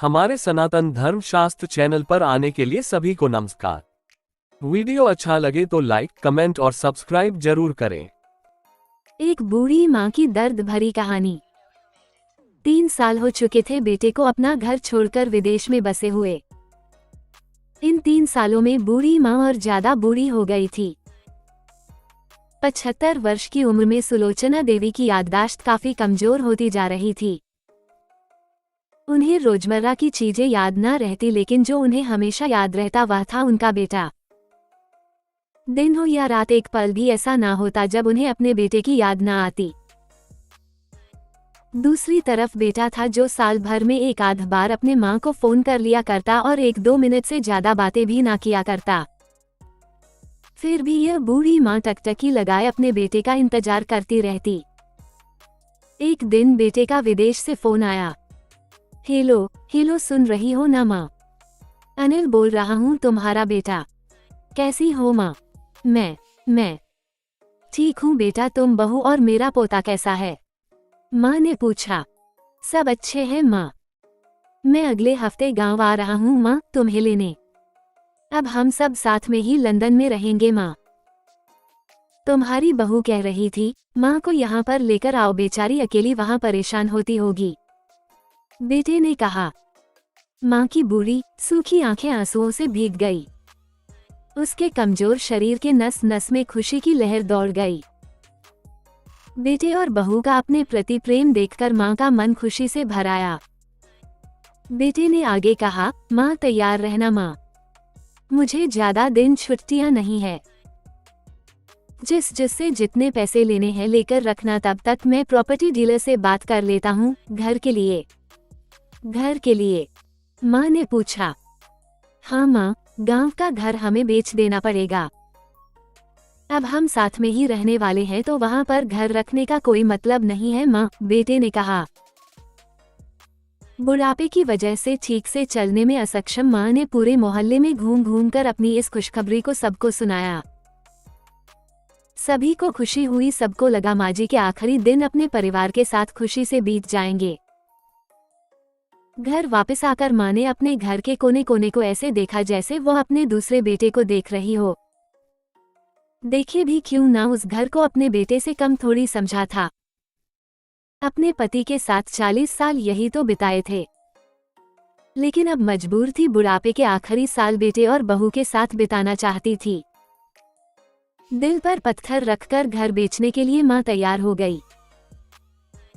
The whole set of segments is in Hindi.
हमारे सनातन धर्म शास्त्र चैनल पर आने के लिए सभी को नमस्कार। वीडियो अच्छा लगे तो लाइक, कमेंट और सब्सक्राइब जरूर करें। एक बूढ़ी माँ की दर्द भरी कहानी। 3 साल हो चुके थे बेटे को अपना घर छोड़कर विदेश में बसे हुए। इन 3 सालों में बूढ़ी माँ और ज्यादा बूढ़ी हो गई थी। 75 वर्ष की उम्र में सुलोचना देवी की याददाश्त काफी कमजोर होती जा रही थी। उन्हें रोजमर्रा की चीजें याद न रहती, लेकिन जो उन्हें हमेशा याद रहता वह था उनका बेटा। दिन हो या रात, एक पल भी ऐसा ना होता जब उन्हें अपने बेटे की याद ना आती। दूसरी तरफ बेटा था जो साल भर में एक आध बार अपने माँ को फोन कर लिया करता और 1-2 मिनट से ज्यादा बातें भी ना किया करता। फिर भी यह बूढ़ी माँ टकटकी लगाए अपने बेटे का इंतजार करती रहती। एक दिन बेटे का विदेश से फोन आया। हेलो हेलो, सुन रही हो ना माँ? अनिल बोल रहा हूँ, तुम्हारा बेटा। कैसी हो माँ? मैं ठीक हूँ बेटा, तुम बहू और मेरा पोता कैसा है? माँ ने पूछा। सब अच्छे हैं माँ। मैं अगले हफ्ते गांव आ रहा हूँ माँ, तुम्हें लेने। अब हम सब साथ में ही लंदन में रहेंगे माँ। तुम्हारी बहू कह रही थी माँ को यहाँ पर लेकर आओ, बेचारी अकेली वहाँ परेशान होती होगी। बेटे ने कहा। माँ की बूढ़ी सूखी आंखें आंसुओं से भीग गई। उसके कमजोर शरीर के नस नस में खुशी की लहर दौड़ गई। बेटे और बहू का अपने प्रति प्रेम देखकर माँ का मन खुशी से भर आया। बेटे ने आगे कहा, माँ तैयार रहना माँ, मुझे ज्यादा दिन छुट्टियां नहीं है। जिससे जितने पैसे लेने हैं लेकर रखना, तब तक मैं प्रॉपर्टी डीलर से बात कर लेता हूँ। घर के लिए? माँ ने पूछा। हाँ माँ, गांव का घर हमें बेच देना पड़ेगा। अब हम साथ में ही रहने वाले हैं तो वहाँ पर घर रखने का कोई मतलब नहीं है माँ, बेटे ने कहा। बुढ़ापे की वजह से ठीक से चलने में असक्षम माँ ने पूरे मोहल्ले में घूम घूम कर अपनी इस खुशखबरी को सबको सुनाया। सभी को खुशी हुई, सबको लगा माँ जी के आखिरी दिन अपने परिवार के साथ खुशी से बीत जाएंगे। घर वापस आकर माँ ने अपने घर के कोने कोने को ऐसे देखा जैसे वो अपने दूसरे बेटे को देख रही हो। देखे भी क्यों ना, उस घर को अपने बेटे से कम थोड़ी समझा था। अपने पति के साथ 40 साल यही तो बिताए थे, लेकिन अब मजबूर थी बुढ़ापे के आखिरी साल बेटे और बहू के साथ बिताना चाहती थी। दिल पर पत्थर रखकर घर बेचने के लिए माँ तैयार हो गई।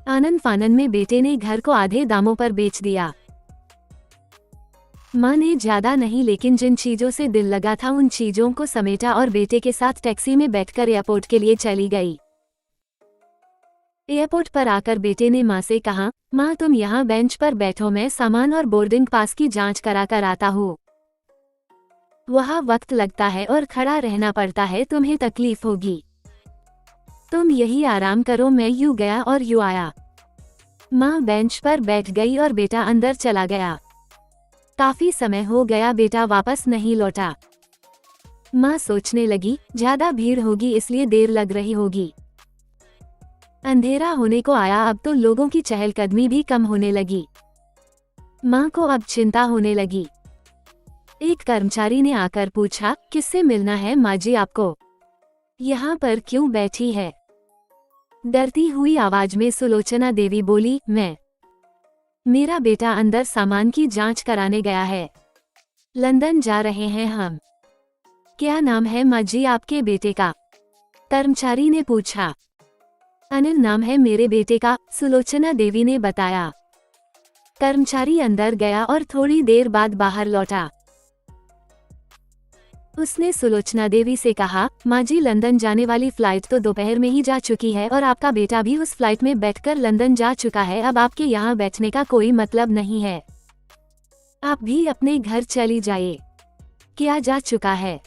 आनन फानन में बेटे ने घर को आधे दामों पर बेच दिया। माँ ने ज्यादा नहीं, लेकिन जिन चीजों से दिल लगा था उन चीजों को समेटा और बेटे के साथ टैक्सी में बैठकर एयरपोर्ट के लिए चली गई। एयरपोर्ट पर आकर बेटे ने माँ से कहा, माँ तुम यहाँ बेंच पर बैठो, मैं सामान और बोर्डिंग पास की जांच करा कर आता हूँ। वहाँ वक्त लगता है और खड़ा रहना पड़ता है, तुम्हें तकलीफ होगी। तुम यही आराम करो। मैं यूं गया और यूं आया। माँ बेंच पर बैठ गई और बेटा अंदर चला गया। काफी समय हो गया, बेटा वापस नहीं लौटा। माँ सोचने लगी, ज्यादा भीड़ होगी इसलिए देर लग रही होगी। अंधेरा होने को आया, अब तो लोगों की चहलकदमी भी कम होने लगी। माँ को अब चिंता होने लगी। एक कर्मचारी ने आकर पूछा, किससे मिलना है माँ जी आपको? यहाँ पर क्यों बैठी है? डरती हुई आवाज में सुलोचना देवी बोली, मेरा बेटा अंदर सामान की जांच कराने गया है। लंदन जा रहे हैं हम। क्या नाम है माँ जी आपके बेटे का? कर्मचारी ने पूछा। अनिल नाम है मेरे बेटे का, सुलोचना देवी ने बताया। कर्मचारी अंदर गया और थोड़ी देर बाद बाहर लौटा। उसने सुलोचना देवी से कहा, माँ जी लंदन जाने वाली फ्लाइट तो दोपहर में ही जा चुकी है और आपका बेटा भी उस फ्लाइट में बैठकर लंदन जा चुका है। अब आपके यहाँ बैठने का कोई मतलब नहीं है, आप भी अपने घर चली जाइए। क्या जा चुका है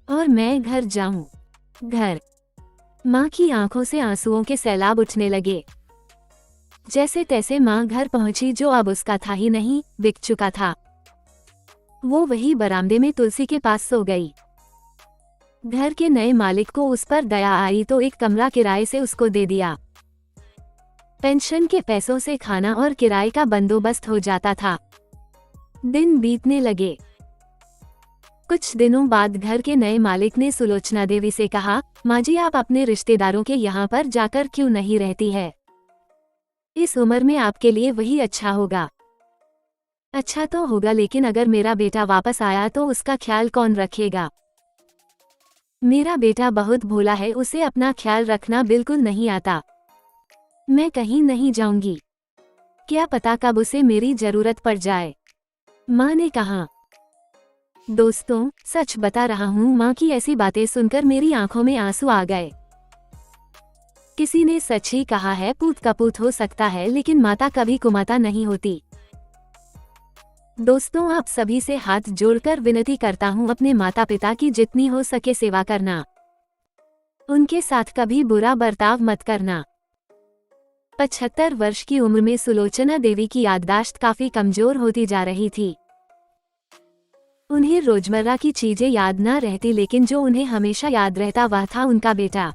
और मैं घर जाऊं? घर? माँ की आंखों से आंसुओं के सैलाब उठने लगे। जैसे तैसे माँ घर पहुंची, जो अब उसका था ही नहीं, बिक चुका था। वो वही बरामदे में तुलसी के पास सो गई। घर के नए मालिक को उस पर दया आई तो एक कमरा किराए से उसको दे दिया। पेंशन के पैसों से खाना और किराए का बंदोबस्त हो जाता था। दिन बीतने लगे। कुछ दिनों बाद घर के नए मालिक ने सुलोचना देवी से कहा, माँ जी आप अपने रिश्तेदारों के यहाँ पर जाकर क्यों नहीं रहती है? इस उम्र में आपके लिए वही अच्छा होगा। अच्छा तो होगा, लेकिन अगर मेरा बेटा वापस आया तो उसका ख्याल कौन रखेगा? मेरा बेटा बहुत भोला है, उसे अपना ख्याल रखना बिल्कुल नहीं आता। मैं कहीं नहीं जाऊंगी, क्या पता कब उसे मेरी जरूरत पड़ जाए। माँ ने कहा। दोस्तों, सच बता रहा हूँ, माँ की ऐसी बातें सुनकर मेरी आंखों में आंसू आ गए। किसी ने सच ही कहा है, पूत कपूत हो सकता है लेकिन माता कभी कुमाता नहीं होती। दोस्तों, आप सभी से हाथ जोड़कर विनती करता हूँ, अपने माता पिता की जितनी हो सके सेवा करना, उनके साथ कभी बुरा बर्ताव मत करना। 75 वर्ष की उम्र में सुलोचना देवी की याददाश्त काफी कमजोर होती जा रही थी। उन्हें रोजमर्रा की चीजें याद न रहती, लेकिन जो उन्हें हमेशा याद रहता वह था उनका बेटा।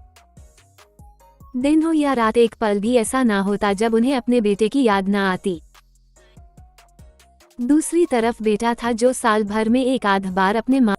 दिन हो या रात, एक पल भी ऐसा ना होता जब उन्हें अपने बेटे की याद ना आती। दूसरी तरफ बेटा था जो साल भर में एक आध बार अपने माँ